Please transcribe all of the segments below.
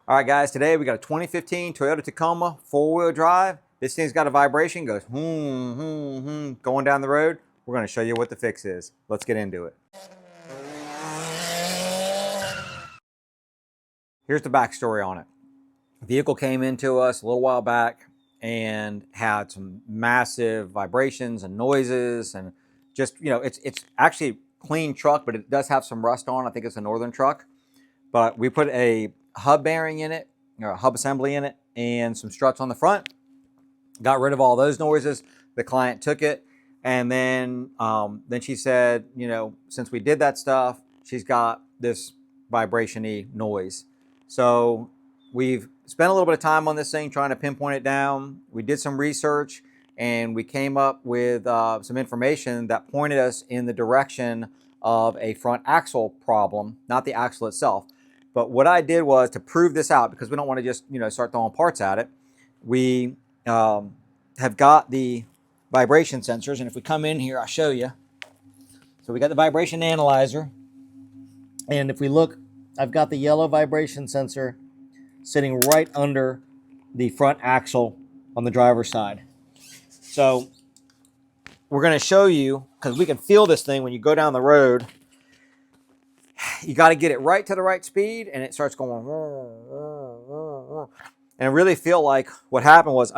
All right, guys, today we got a 2015 Toyota Tacoma four-wheel drive. This thing's got a vibration, goes going down the road. We're going to show you what the fix is. Let's get into it. Here's the backstory on it. The vehicle came into us a little while back and had some massive vibrations and noises, and just, it's actually a clean truck, but it does have some rust on. I think it's a Northern truck. But we put a hub bearing in it, or a hub assembly in it, and some struts on the front. Got rid of all those noises. The client took it, and then she said, since we did that stuff, she's got this vibration-y noise. So we've spent a little bit of time on this thing trying to pinpoint it down. We did some research, and we came up with some information that pointed us in the direction of a front axle problem, not the axle itself. But what I did was, to prove this out, because we don't want to just start throwing parts at it, we have got the vibration sensors. And if we come in here, I'll show you. So we got the vibration analyzer. And if we look, I've got the yellow vibration sensor sitting right under the front axle on the driver's side. So we're going to show you, because we can feel this thing when you go down the road. You got to get it right to the right speed, and it starts going. And I really feel like what happened was,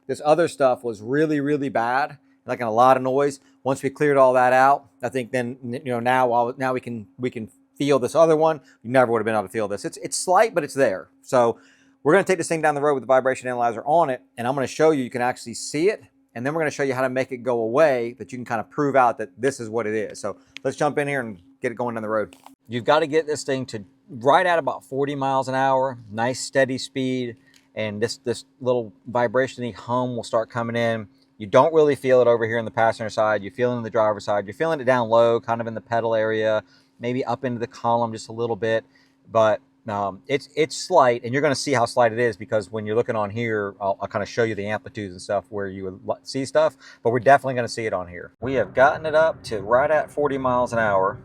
this other stuff was really, really bad, like a lot of noise. Once we cleared all that out, I think then, now we can feel this other one. You never would have been able to feel this. It's slight, but it's there. So we're going to take this thing down the road with the vibration analyzer on it, and I'm going to show you can actually see it, and then we're going to show you how to make it go away, that you can kind of prove out that this is what it is. So let's jump in here and get it going down the road. You've got to get this thing to right at about 40 miles an hour, nice steady speed, and this little vibration-y hum will start coming in. You don't really feel it over here in the passenger side. You feel it in the driver's side. You're feeling it down low, kind of in the pedal area, maybe up into the column just a little bit, but it's slight, and you're going to see how slight it is, because when you're looking on here, I'll kind of show you the amplitudes and stuff where you would see stuff, but we're definitely going to see it on here. We have gotten it up to right at 40 miles an hour.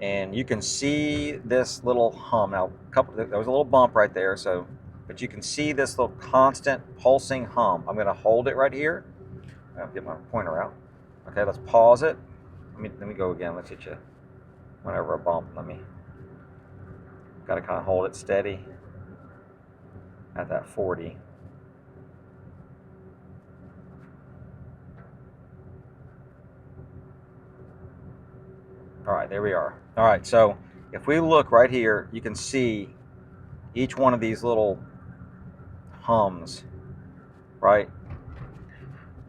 And you can see this little hum. Now, there was a little bump right there, but you can see this little constant pulsing hum. I'm going to hold it right here. I'll get my pointer out. Okay, let's pause it. Let me go again. Let's hit you whenever a bump. Got to kind of hold it steady at that 40. All right, there we are. All right, so if we look right here, you can see each one of these little hums, right?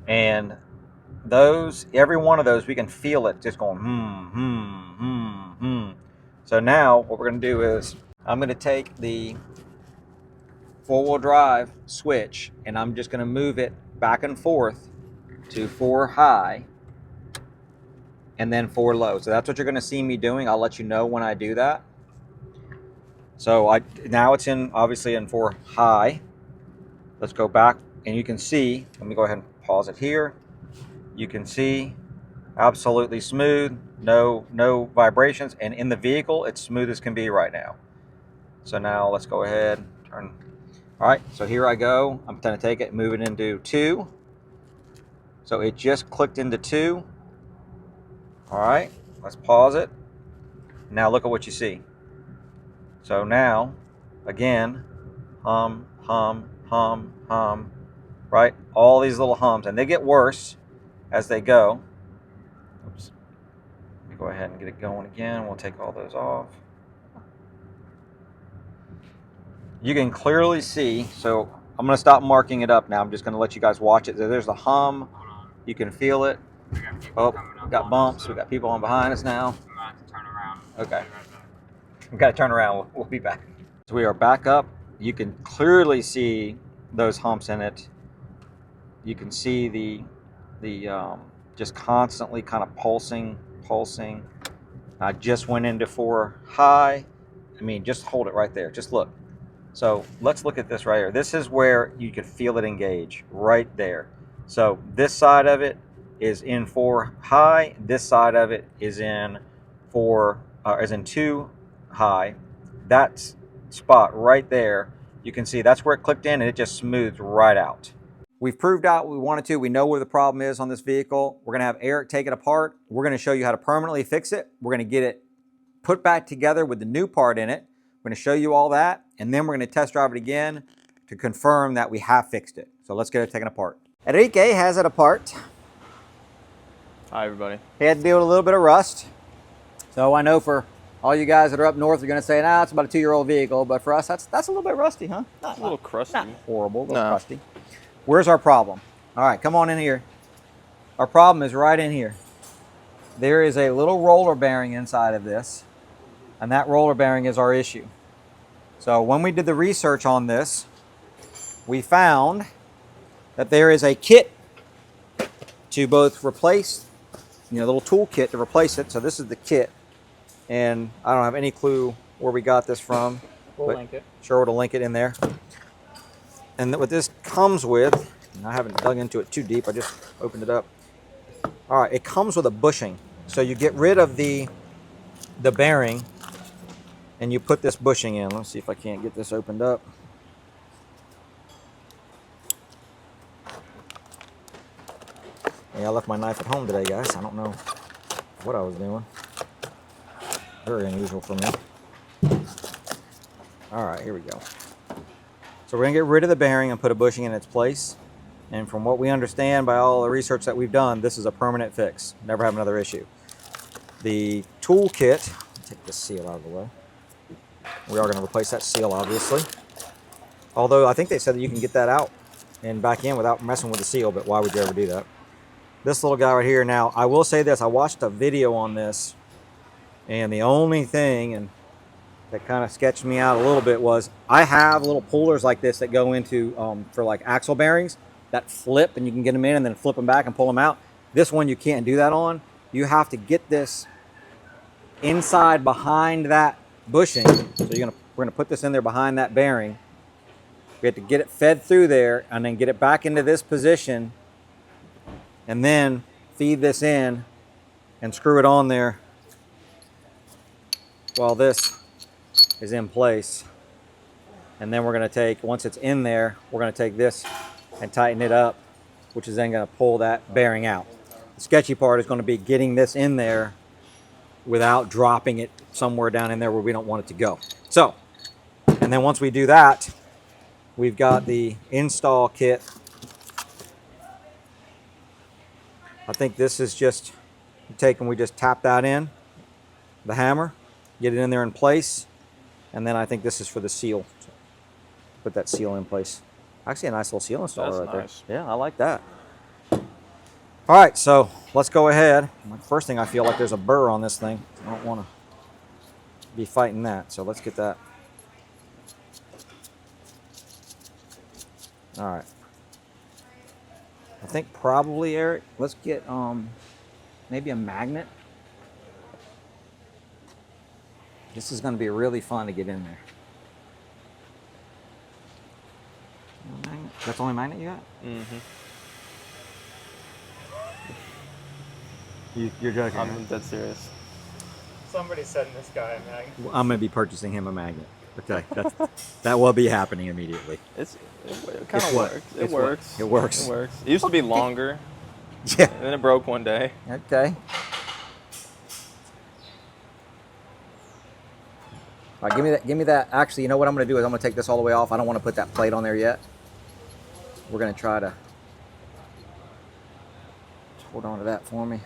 And every one of those, we can feel it just going So now what we're going to do is, I'm going to take the four-wheel drive switch, and I'm just going to move it back and forth to 4 high and then 4 low. So that's what you're going to see me doing. I'll let you know when I do that. So now it's obviously in 4 high. Let's go back, and you can see, let me go ahead and pause it here. You can see absolutely smooth, no vibrations, and in the vehicle it's smooth as can be right now. So now let's go ahead, turn. All right, so here I go. I'm going to take it, move it into 2. So it just clicked into 2. All right, let's pause it. Now look at what you see. So now, again, hum, hum, hum, hum, right? All these little hums, and they get worse as they go. Oops. Let me go ahead and get it going again. We'll take all those off. You can clearly see, so I'm going to stop marking it up now. I'm just going to let you guys watch it. There's the hum. You can feel it. Oh, we got bumps. We got people on behind us now. I'm going to have to turn around. Okay. We've got to turn around. We'll be back. So we are back up. You can clearly see those humps in it. You can see the just constantly kind of pulsing. I just went into 4 high. Just hold it right there. Just look. So let's look at this right here. This is where you could feel it engage right there. So this side of it is in 4 high. This side of it is in 2 high. That's spot right there, you can see that's where it clicked in and it just smoothed right out. We've proved out what we wanted to. We know where the problem is on this vehicle. We're gonna have Eric take it apart. We're gonna show you how to permanently fix it. We're gonna get it put back together with the new part in it. We're gonna show you all that, and then we're gonna test drive it again to confirm that we have fixed it. So let's get it taken apart. Enrique has it apart. Hi, everybody. He had to deal with a little bit of rust. So I know for all you guys that are up north, you're gonna say, nah, it's about a 2-year-old vehicle, but for us, that's a little bit rusty, huh? Not a little crusty. Not horrible, a little crusty. Where's our problem? All right, come on in here. Our problem is right in here. There is a little roller bearing inside of this, and that roller bearing is our issue. So when we did the research on this, we found that there is a kit to both replace, a little tool kit to replace it. So this is the kit, and I don't have any clue where we got this from. We'll link it. Sure, we'll link it in there. And what this comes with, and I haven't dug into it too deep, I just opened it up. All right, it comes with a bushing. So you get rid of the bearing and you put this bushing in. Let's see if I can't get this opened up. Yeah, I left my knife at home today, guys. I don't know what I was doing. Very unusual for me. All right, here we go. So we're gonna get rid of the bearing and put a bushing in its place. And from what we understand by all the research that we've done, this is a permanent fix. Never have another issue. The tool kit, take this seal out of the way. We are gonna replace that seal, obviously. Although I think they said that you can get that out and back in without messing with the seal, but why would you ever do that? This little guy right here. Now, I will say this, I watched a video on this, and the only thing that kind of sketched me out a little bit was I have little pullers like this that go into for like axle bearings that flip, and you can get them in and then flip them back and pull them out. This one you can't do that on. You have to get this inside behind that bushing. So we're gonna put this in there behind that bearing. We have to get it fed through there and then get it back into this position, and then feed this in and screw it on there while this is in place. And then we're going to take, once it's in there, we're going to take this and tighten it up, which is then going to pull that bearing out. The sketchy part is going to be getting this in there without dropping it somewhere down in there where we don't want it to go. So, and then once we do that, we've got the install kit. I think this is just we just tap that in, the hammer, get it in there in place. And then I think this is for the seal. Put that seal in place. Actually, a nice little seal installer right nice. there. Yeah, I like that. All right, so let's go ahead. First thing, I feel like there's a burr on this thing. I don't want to be fighting that. So let's get that. All right. I think probably, Eric, let's get maybe a magnet. This is going to be really fun to get in there. Magnet? That's the only magnet you got? Mm-hmm. You're joking. I'm dead serious. Somebody sending this guy a magnet. Well, I'm going to be purchasing him a magnet. Okay, that will be happening immediately. It kind of works. It works. It works. It works. It used to be longer. Yeah. And then it broke one day. Okay. All right, give me that. Actually, you know what I'm going to do is I'm going to take this all the way off. I don't want to put that plate on there yet. We're going to try to hold on to that for me.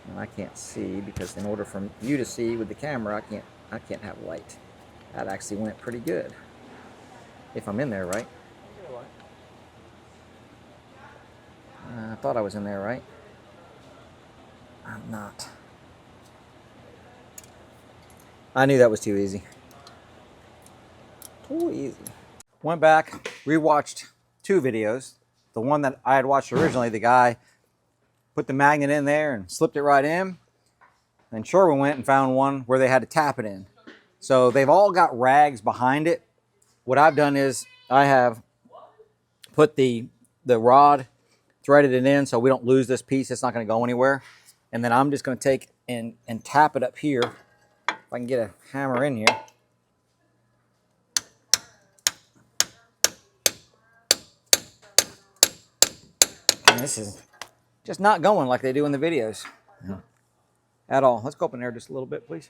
And I can't see because in order for you to see with the camera, I can't have light. That actually went pretty good. If I'm in there, right? I thought I was in there, right? I'm not. I knew that was too easy. Too easy. Went back, rewatched 2 videos. The one that I had watched originally, the guy put the magnet in there and slipped it right in. And Sherwin went and found one where they had to tap it in. So they've all got rags behind it. What I've done is I have put the rod, threaded it in so we don't lose this piece. It's not going to go anywhere. And then I'm just going to take and tap it up here. If I can get a hammer in here. And this is just not going like they do in the videos. No. At all. Let's go up in there just a little bit, please.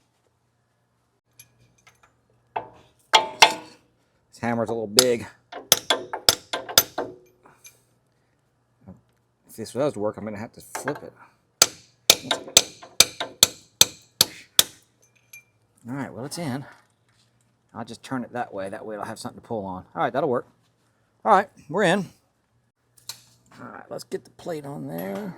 This hammer's a little big. If this does work, I'm going to have to flip it. All right, well, it's in. I'll just turn it that way. That way it'll have something to pull on. All right, that'll work. All right, we're in. All right, let's get the plate on there.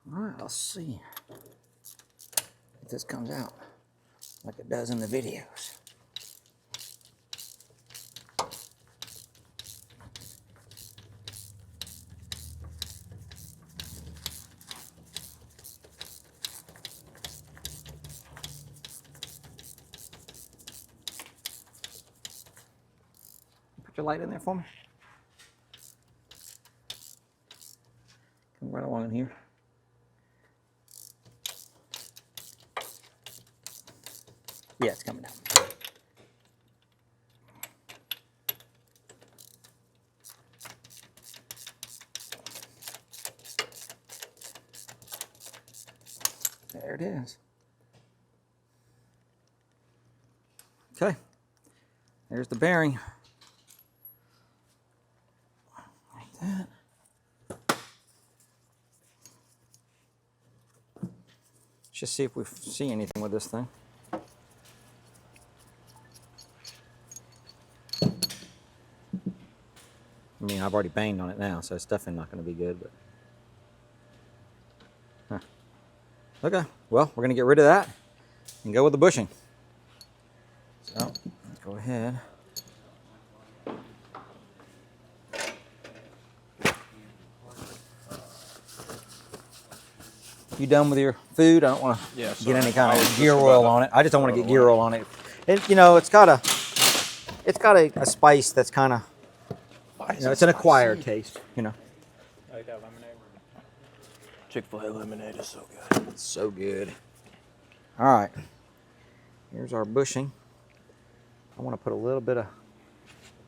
All right, let's see if this comes out like it does in the videos. Put your light in there for me. Come right along in here. Yeah, it's coming down. There it is. Okay, there's the bearing. Like that. Let's just see if we see anything with this thing. I mean, I've already banged on it now, so it's definitely not going to be good. But okay, well, we're going to get rid of that and go with the bushing. So, let's go ahead. You done with your food? I don't want to get any kind of gear oil on it. I just don't want to get gear oil on it. And, you know, it's got a spice that's kind of, you know, it's an acquired taste, you know. I like that lemonade. Chick-fil-A lemonade is so good. It's so good. All right. Here's our bushing. I want to put a little bit of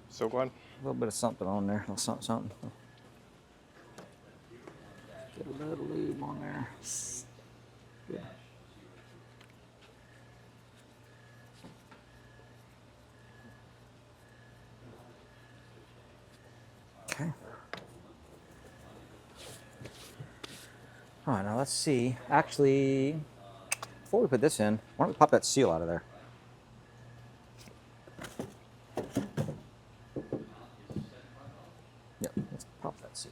something on there. Something. Get a little lube on there. Yeah. Okay. All right, now let's see. Actually, before we put this in, why don't we pop that seal out of there? Yep, let's pop that seal.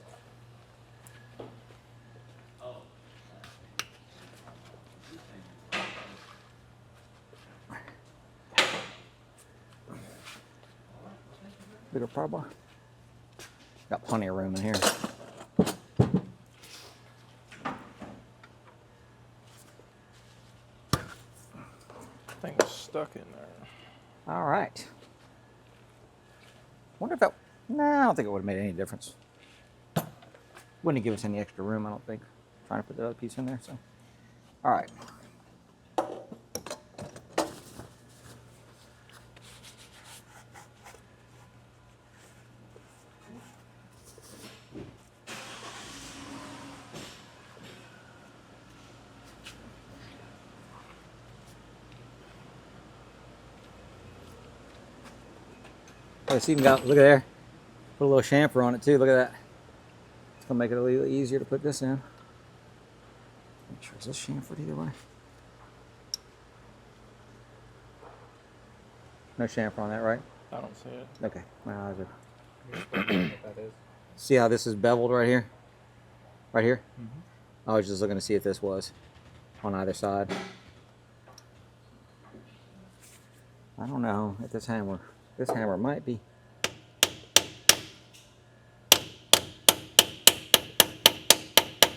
Bigger pry bar. Got plenty of room in here. Thing's stuck in there. All right. Wonder if that. Nah, I don't think it would have made any difference. Wouldn't have given us any extra room, I don't think. Trying to put the other piece in there. So, all right. Oh, it's even got, look at there. Put a little chamfer on it too. Look at that. It's gonna make it a little easier to put this in. Make sure, is this chamfered either way? No chamfer on that, right? I don't see it. Okay. My eyes are. What that is. See how this is beveled right here? Right here? I was just looking to see if this was on either side. I don't know if this hammer might be.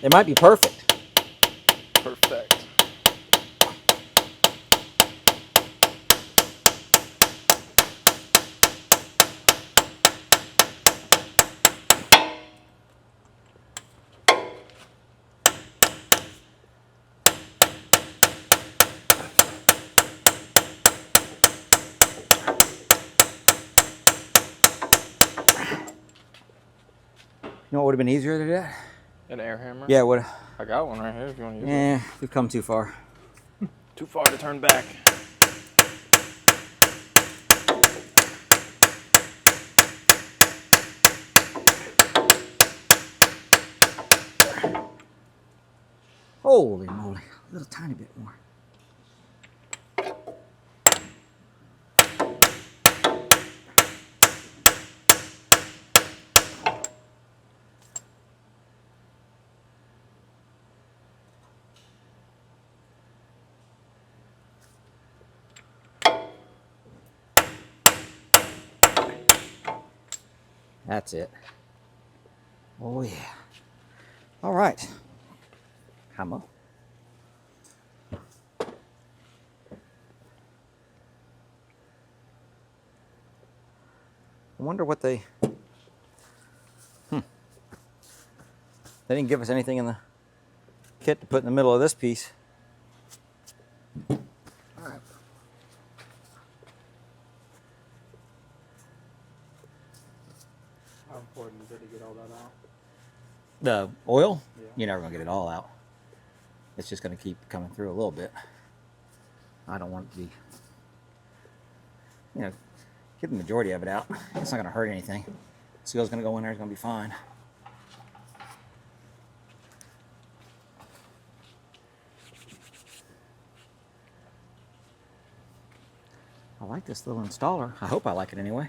It might be perfect. Perfect. know what would have been easier to do that? An air hammer? Yeah, it would. I got one right here if you want to use it. Yeah, we've come too far. Too far to turn back. Holy moly, a little tiny bit more. That's it. Oh yeah. All right. Hammer. I wonder what they... They didn't give us anything in the kit to put in the middle of this piece. All right. How important is it to get all that out? The oil? Yeah. You're never going to get it all out. It's just going to keep coming through a little bit. I don't want it to be... get the majority of it out. It's not going to hurt anything. Seal's going to go in there. It's going to be fine. I like this little installer. I hope I like it anyway.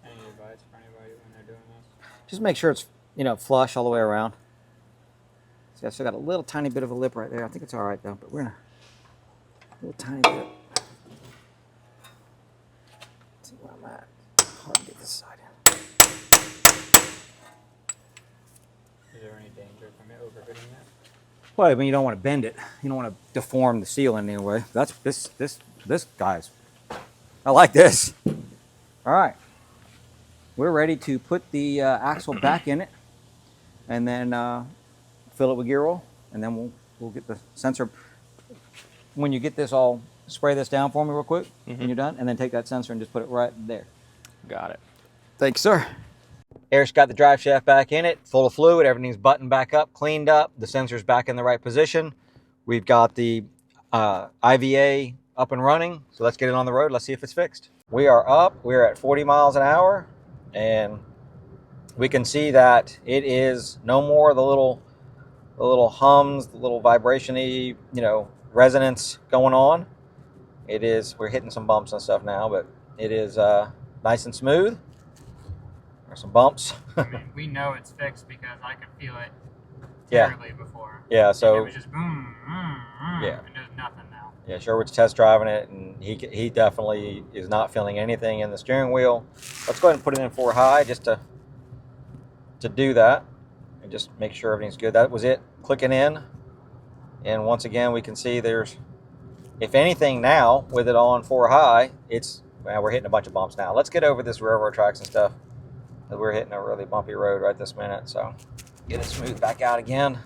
Any advice for anybody when they're doing this? Just make sure it's, flush all the way around. See, I still got a little tiny bit of a lip right there. I think it's all right though, but we're gonna a little tiny bit. Let's see where I'm at. Hard to get this side in. Is there any danger from it overfitting it? Well, I mean, you don't want to bend it. You don't want to deform the seal in any way. That's this guy's. I like this. All right, we're ready to put the axle back in it, and then fill it with gear oil, and then we'll get the sensor. When you get this all, spray this down for me real quick when you're done, and then take that sensor and just put it right there. Got it. Thanks, sir. Eric's got the drive shaft back in it, full of fluid. Everything's buttoned back up, cleaned up. The sensor's back in the right position. We've got the IVA up and running. So let's get it on the road. Let's see if it's fixed. We are up. We're at 40 miles an hour. And we can see that it is no more the little hums, the little vibration-y, resonance going on. It is, we're hitting some bumps and stuff now, but it is nice and smooth. There's some bumps. I mean, we know it's fixed because I could feel it Yeah. terribly before. Yeah, And so it was just boom, Yeah. and there's nothing now. yeah, Sherwood's test driving it, and he definitely is not feeling anything in the steering wheel. Let's go ahead and put it in 4 high just to do that, and just make sure everything's good. That was it, clicking in, and once again we can see there's, if anything now with it on 4 high, we're hitting a bunch of bumps now. Let's get over this railroad tracks and stuff. We're hitting a really bumpy road right this minute, so get it smoothed back out again.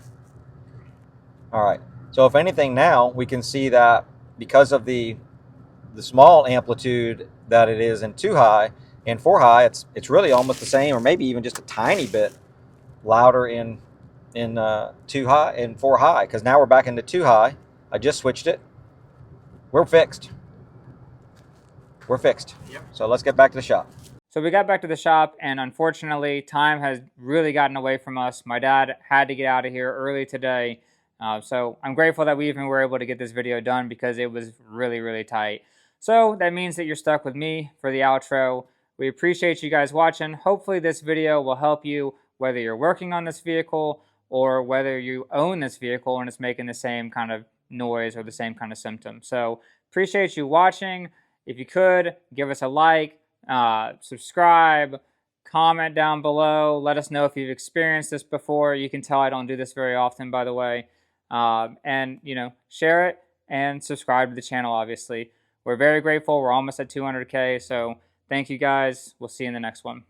All right, so if anything now, we can see that because of the small amplitude that it is in 2 high, In 4 high, it's really almost the same, or maybe even just a tiny bit louder in 2 high and 4 high, because now we're back into 2 high. I just switched it. We're fixed. We're fixed. Yep. So let's get back to the shop. So we got back to the shop, and unfortunately, time has really gotten away from us. My dad had to get out of here early today. So I'm grateful that we even were able to get this video done because it was really, really tight. So that means that you're stuck with me for the outro. We appreciate you guys watching. Hopefully this video will help you whether you're working on this vehicle or whether you own this vehicle and it's making the same kind of noise or the same kind of symptom. So appreciate you watching. If you could, give us a like, subscribe, comment down below. Let us know if you've experienced this before. You can tell I don't do this very often, by the way. And, you know, share it and subscribe to the channel, obviously. We're very grateful. We're almost at 200K. So thank you guys. We'll see you in the next one.